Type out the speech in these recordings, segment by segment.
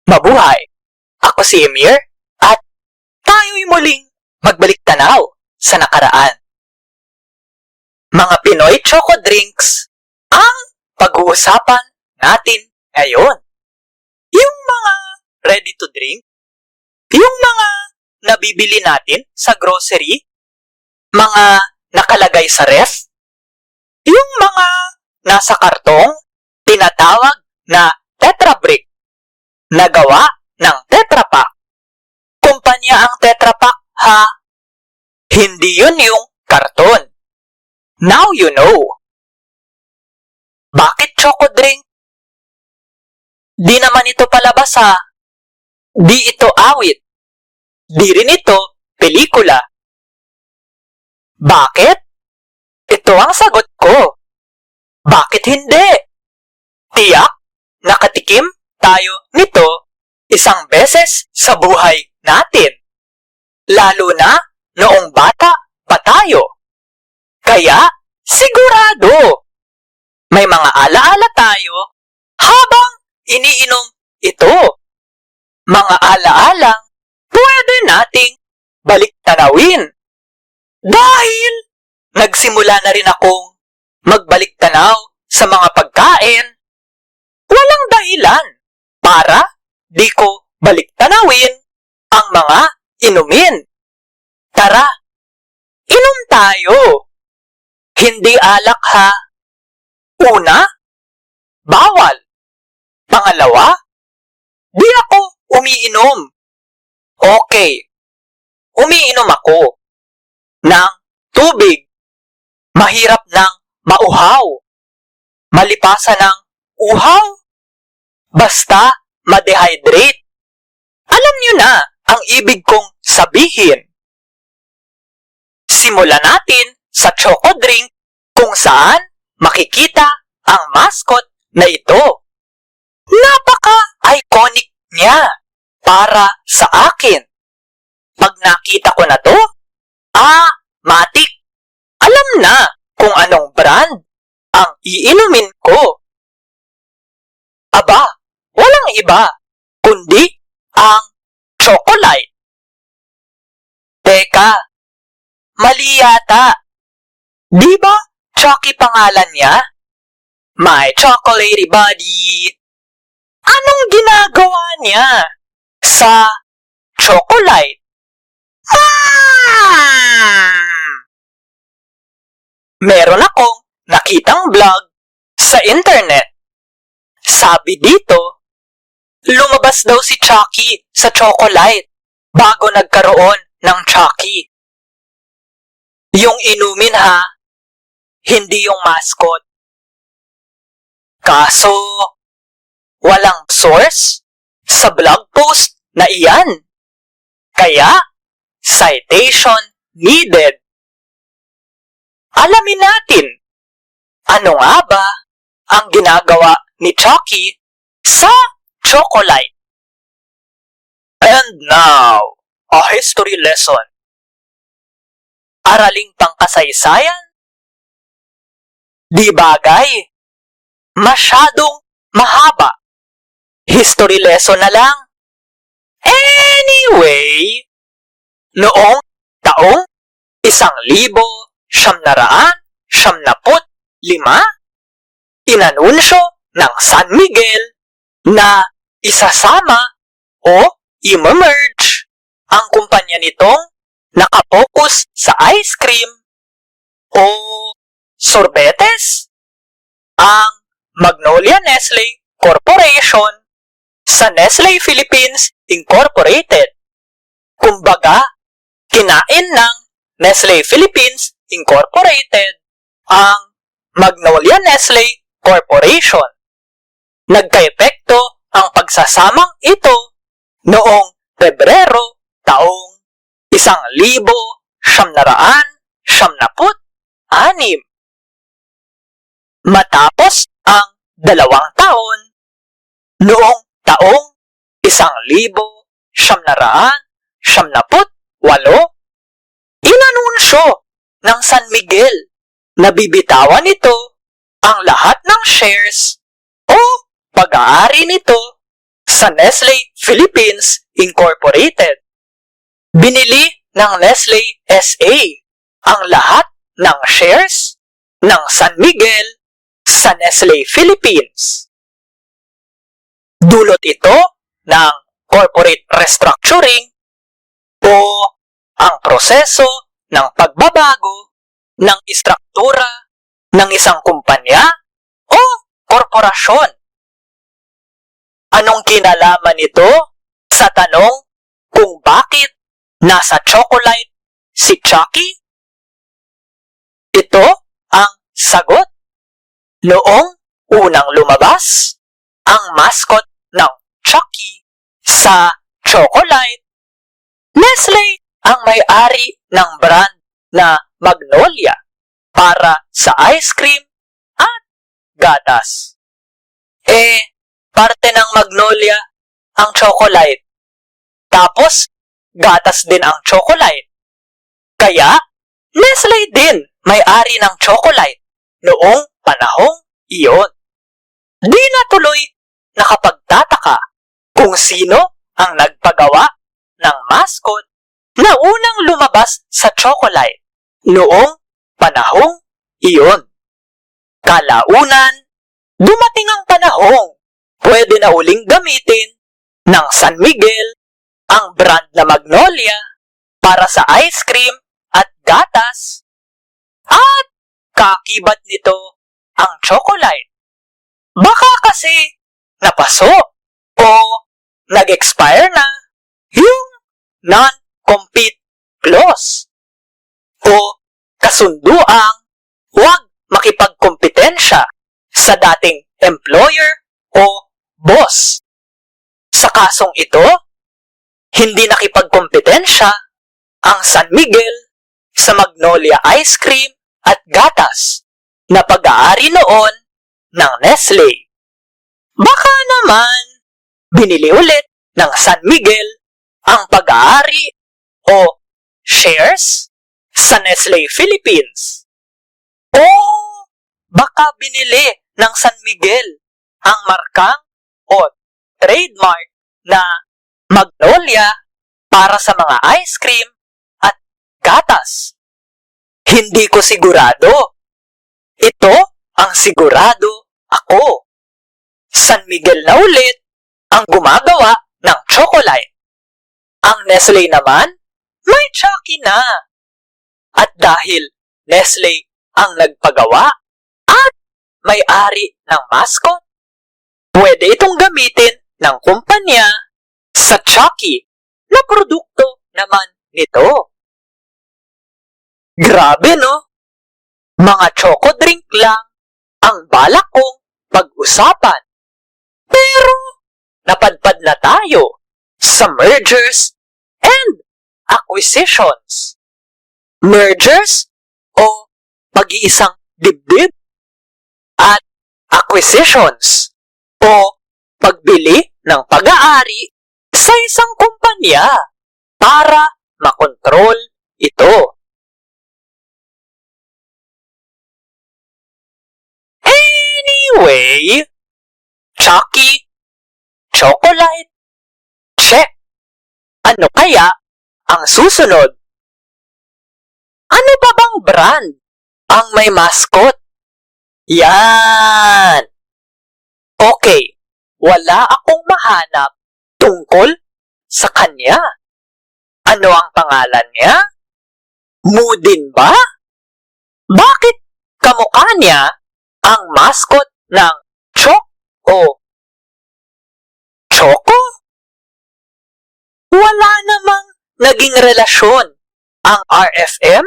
Mabuhay! Ako si Emir at tayo'y muling magbalik tanaw sa nakaraan. Mga Pinoy Choco Drinks ang pag-uusapan natin ngayon. Yung mga ready to drink, yung mga nabibili natin sa grocery, mga nakalagay sa ref, yung mga nasa kartong, tinatawag na Tetra Brick, nagawa ng Tetra Pak. Kumpanya ang Tetra Pak, ha? Hindi yun yung karton. Now you know. Bakit choco drink? Di naman ito palabas, ha? Di ito awit. Di rin ito pelikula. Bakit? Ito ang sagot ko. Bakit hindi? Tiyak, nakatikim tayo nito isang beses sa buhay natin. Lalo na noong bata pa tayo. Kaya, sigurado, may mga alaala tayo habang iniinom ito. Mga alaalang pwede nating balik-tanawin. Dahil nagsimula na rin akong magbalik-tanaw sa mga pagkain, walang dahilan para di ko balik-tanawin ang mga inumin. Tara, inom tayo. Hindi alak, ha? Una, bawal. Pangalawa, di ako umiinom. Okay, umiinom ako ng tubig. Mahirap ng mauhaw. Malipasan ng uhaw. Basta ma-dehydrate. Alam niyo na ang ibig kong sabihin. Simulan natin sa choco drink kung saan makikita ang mascot na ito. Napaka-iconic niya para sa akin. Pag nakita ko na to, matik. Alam na kung anong brand ang iinumin ko. Aba, walang iba kundi ang Chocolate. Teka, mali yata. Di ba Chucky pangalan niya? My chocolatey body. Anong ginagawa niya sa chocolate? Meron akong nakitang vlog sa internet. Sabi dito, lumabas daw si Chucky sa chocolate bago nagkaroon ng Chucky. Yung inumin, ha? Hindi yung mascot. Kaso, walang source sa blog post na iyan. Kaya, citation needed. Alamin natin, ano nga ba ang ginagawa ni Chucky sa chocolate? And now, a history lesson. Araling pangkasaysayan? Di bagay. Masyadong mahaba. History lesson na lang. Anyway, noong taong 1995, inanunsyo ng San Miguel na isasama o i-merge ang kumpanya nitong nakapokus sa ice cream o sorbetes, ang Magnolia Nestle Corporation sa Nestle Philippines Incorporated. Kumbaga, kinain ng Nestle Philippines Incorporated ang Magnolia Nestle Corporation. Nagka-epekto ang pagsasamang ito noong Pebrero taong 1996. Matapos ang 2 taon, noong taong 1998, inanunsyo ng San Miguel na bibitawan nito ang lahat ng shares o pag-aari nito sa Nestle Philippines Incorporated. Binili ng Nestle SA ang lahat ng shares ng San Miguel sa Nestle Philippines. Dulot ito ng corporate restructuring o ang proseso ng pagbabago ng istruktura ng isang kumpanya o korporasyon. Anong kinalaman nito sa tanong kung bakit nasa chocolate si Chucky? Ito ang sagot. Noong unang lumabas ang mascot ng Chucky sa chocolate, Nestle ang may-ari ng brand na Magnolia para sa ice cream at gatas. Parte ng Magnolia ang chocolate. Tapos, gatas din ang chocolate. Kaya, Nestle din may-ari ng chocolate noong panahong iyon. Di na tuloy nakapagtataka kung sino ang nagpagawa ng mascot na unang lumabas sa chocolate noong panahong iyon. Kalaunan, dumating ang panahong pwede na uling gamitin ng San Miguel ang brand na Magnolia para sa ice cream at gatas at kakibat nito ang chocolate. Baka kasi napaso o nag-expire na yung non-compete clause o kasunduang huwag makipagkompetensya sa dating employer o boss. Sa kasong ito, hindi nakipagkompetensya ang San Miguel sa Magnolia ice cream at gatas na pag-aari noon ng Nestle. Baka naman binili ulit ng San Miguel ang pag-aari o shares sa Nestle Philippines. O baka binili ng San Miguel ang markang o trademark na Magnolia para sa mga ice cream at gatas. Hindi ko sigurado. Ito ang sigurado ako. San Miguel na ulit ang gumagawa ng chocolate. Ang Nestle naman, may Chucky na. At dahil Nestle ang nagpagawa at may-ari ng mascot, pwede itong gamitin ng kumpanya sa Chucky na produkto naman nito. Grabe no? Mga choco drink lang ang balak kong pag-usapan. Pero napadpad na tayo sa mergers and acquisitions. Mergers o mag-iisang dibdib at acquisitions o pagbili ng pag-aari sa isang kumpanya para makontrol ito. Anyway, Chucky, chocolate, check. Ano kaya ang susunod? Ano ba bang brand ang may mascot? Yan! Okay, wala akong mahanap tungkol sa kanya. Ano ang pangalan niya? Mudin ba? Bakit kamukha niya ang mascot ng Chok o Choco? Wala namang naging relasyon ang RFM?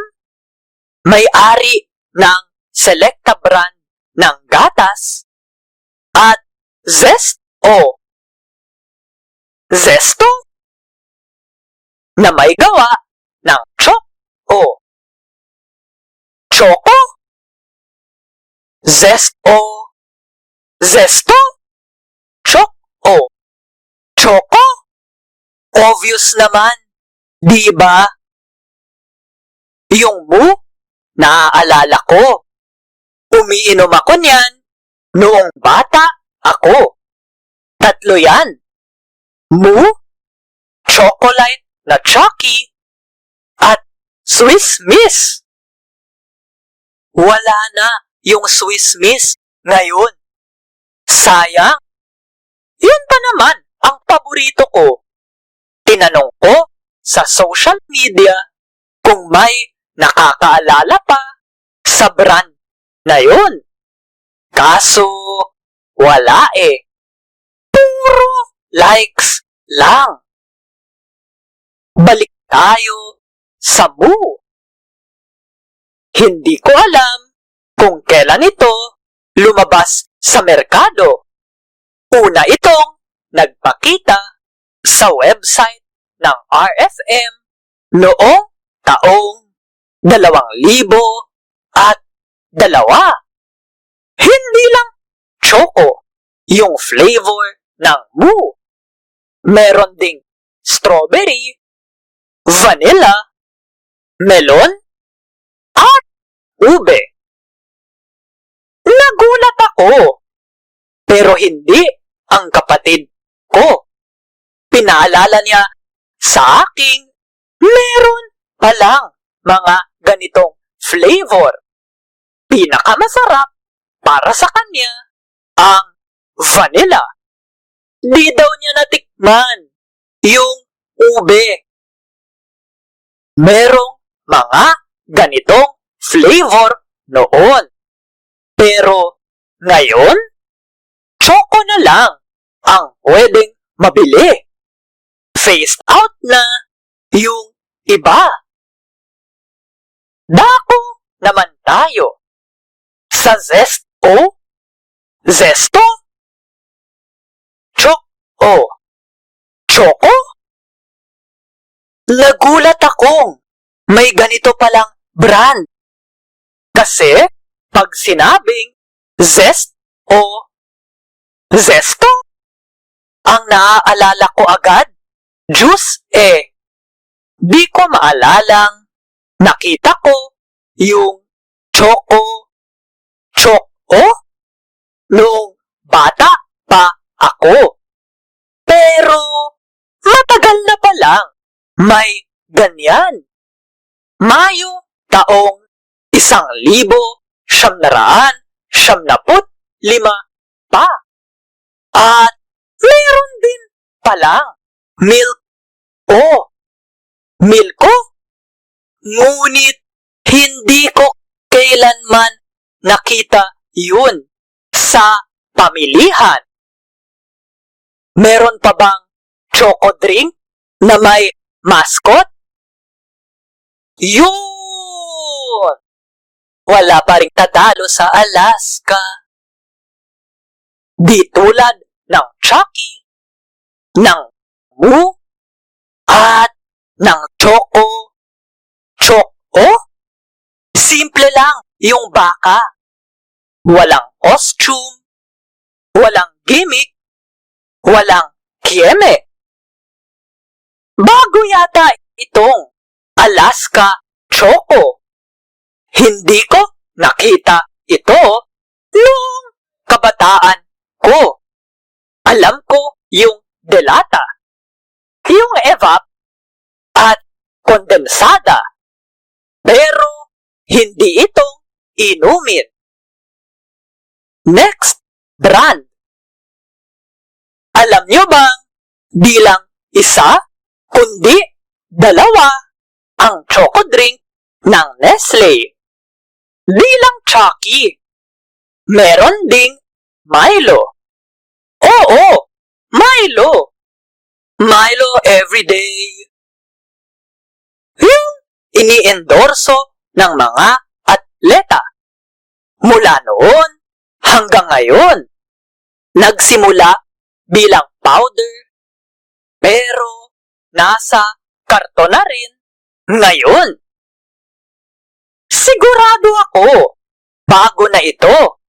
May-ari ng Selecta brand ng gatas at Zest o Zesto na may gawa ng Chok o Choco? Zest o Zesto? Chok o Choco? Obvious naman, di ba? Yung mu, naaalala ko. Umiinom ako niyan noong bata ako. 3 yan Moo, chocolate na Chucky, at Swiss Miss. Wala na yung Swiss Miss ngayon. Sayang. Yun pa naman ang paborito ko. Tinanong ko sa social media kung may nakakaalala pa sa brand na yun. Kaso, wala eh. Puro likes lang. Balik tayo sa Moo. Hindi ko alam kung kailan ito lumabas sa merkado. Una itong nagpakita sa website ng RFM noong taong 2002. Hindi lang choco yung flavor ng Moo. Meron ding strawberry, vanilla, melon, at ube. Nagulat ako. Pero hindi ang kapatid ko. Pinaalala niya sa aking meron palang mga ganitong flavor. Pinakamasarap para sa kanya ang vanilla. Di daw niya natikman yung ube. Merong mga ganitong flavor noon. Pero ngayon, choco na lang ang pwedeng mabili. Phased out na yung iba. Dako naman tayo sa Zesto. Zesto? Choco? Nagulat akong may ganito palang brand. Kasi pag sinabing Zesto, ang naaalala ko agad, juice eh. Di ko maalalang nakita ko yung choco nung bata pa ako. Pero matagal na pa lang may ganyan. Mayo taong 1995 pa. At meron din palang Milko. Ngunit hindi ko kailanman nakita yun sa pamilihan. Meron pa bang choco drink na may mascot? Yun! Wala pa ring tatalo sa Alaska. Di tulad ng Chucky, ng Moo, at ng Choco. Simple lang yung baka. Walang costume, walang gimmick, walang kieme. Bago yata itong Alaska Choco. Hindi ko nakita ito noong kabataan ko. Alam ko yung delata, yung evap, at kondensada. Pero hindi itong inumin. Next brand. Alam nyo bang di lang isa, kundi dalawa ang choco drink ng Nestle? Di lang Chucky. Meron ding Milo. Oo, Milo. Milo everyday. Yung ini-endorso ng mga atleta. Mula noon hanggang ngayon, nagsimula bilang powder, pero nasa karton na rin ngayon. Sigurado ako, bago na ito.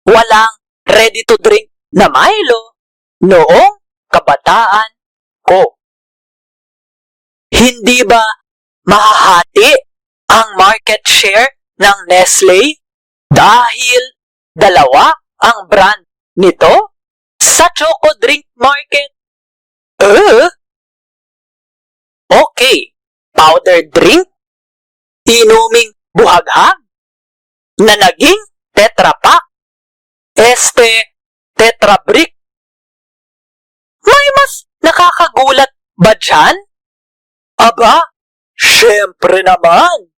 Walang ready-to-drink na Milo noong kabataan ko. Hindi ba mahahati ang market share ng Nestle dahil dalawa ang brand nito sa choco drink market? Uh? Okay, powder drink? Inuming buhaghag? Na naging Tetra Pak? Tetra Brick? May mas nakakagulat ba dyan? Aba, syempre naman.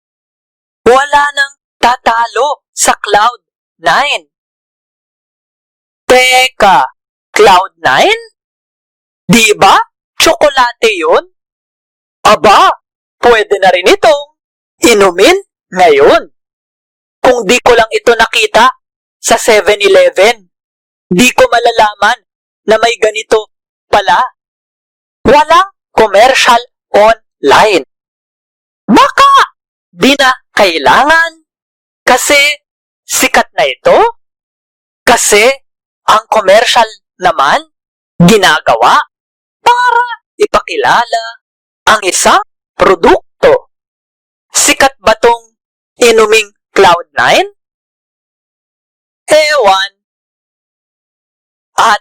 Wala nang tatalo sa Cloud9. Teka, Cloud9? Di ba? Tsokolate yun? Aba, pwede na rin itong inumin ngayon. Kung di ko lang ito nakita sa 7-Eleven, di ko malalaman na may ganito pala. Walang commercial online. Baka di na kailangan kasi sikat na ito? Kasi ang commercial naman ginagawa para ipakilala ang isang produkto. Sikat ba tong inuming Cloud9? Ewan. At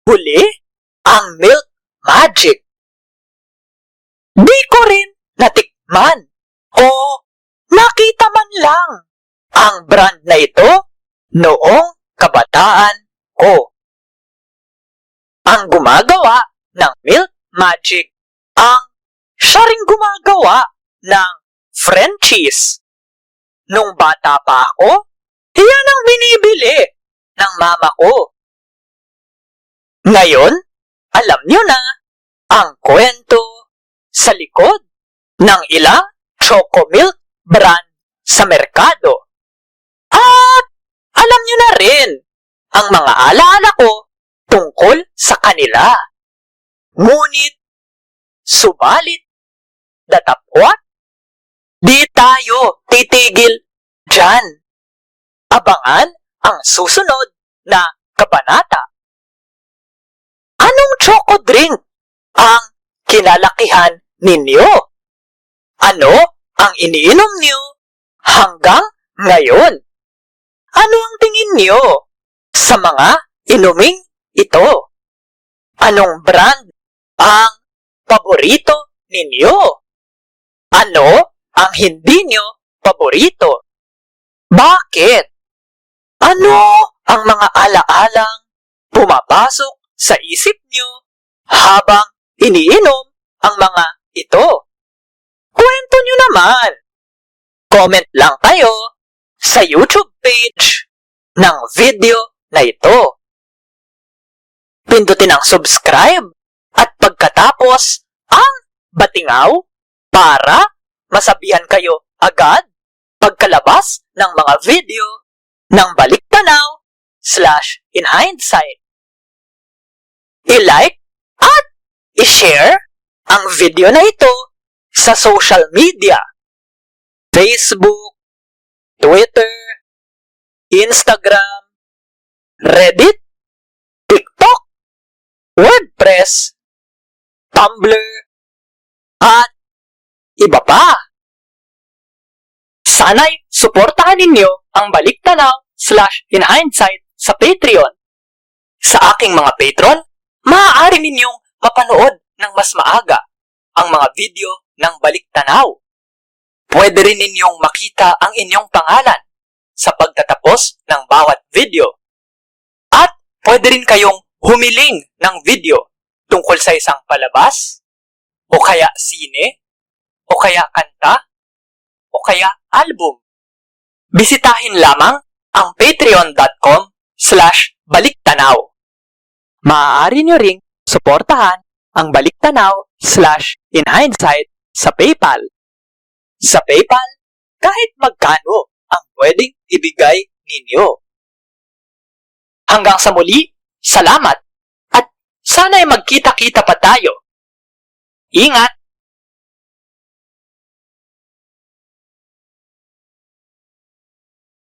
huli, ang Milk Magic. Di ko rin natikman o nakita man lang ang brand na ito noong kabataan ko. Ang gumagawa ng Milk Magic ang siya ring gumagawa ng Frenchies. Nung bata pa ako, iyan ang binibili ng mama ko. Ngayon, alam nyo na ang kwento sa likod ng ilang Choco Milk brand sa merkado. At alam nyo na rin ang mga alaala ko tungkol sa kanila. Ngunit, subalit, datapwat, di tayo titigil dyan. Abangan ang susunod na kabanata. Anong choco drink ang kinalakihan ninyo? Ano ang iniinom niyo hanggang ngayon? Ano ang tingin niyo sa mga inuming ito? Anong brand ang paborito ninyo? Ano ang hindi nyo paborito? Bakit? Ano ang mga alaalang pumapasok sa isip nyo habang iniinom ang mga ito? Kwento nyo naman. Comment lang kayo sa YouTube page ng video na ito. Pindutin ang subscribe at pagkatapos ang batingaw para masabihan kayo agad pagkalabas ng mga video ng Baliktanaw/InHindsight. I-like at i-share ang video na ito sa social media, Facebook, Twitter, Instagram, Reddit, TikTok, WordPress, Tumblr, at iba pa. Sana'y suportahan ninyo ang Baliktanaw/InHindsight sa Patreon. Sa aking mga patron, maaari ninyong mapanood ng mas maaga ang mga video ng Baliktanaw. Pwede rin ninyong makita ang inyong pangalan sa pagtatapos ng bawat video. At pwede rin kayong humiling ng video tungkol sa isang palabas, o kaya sine, o kaya kanta, o kaya album. Bisitahin lamang ang patreon.com/baliktanaw. Maaari nyo ring suportahan ang Baliktanaw/InHindsight sa PayPal. Sa PayPal, kahit magkano ang pwedeng ibigay ninyo. Hanggang sa muli, salamat at sana'y magkita-kita pa tayo. Ingat!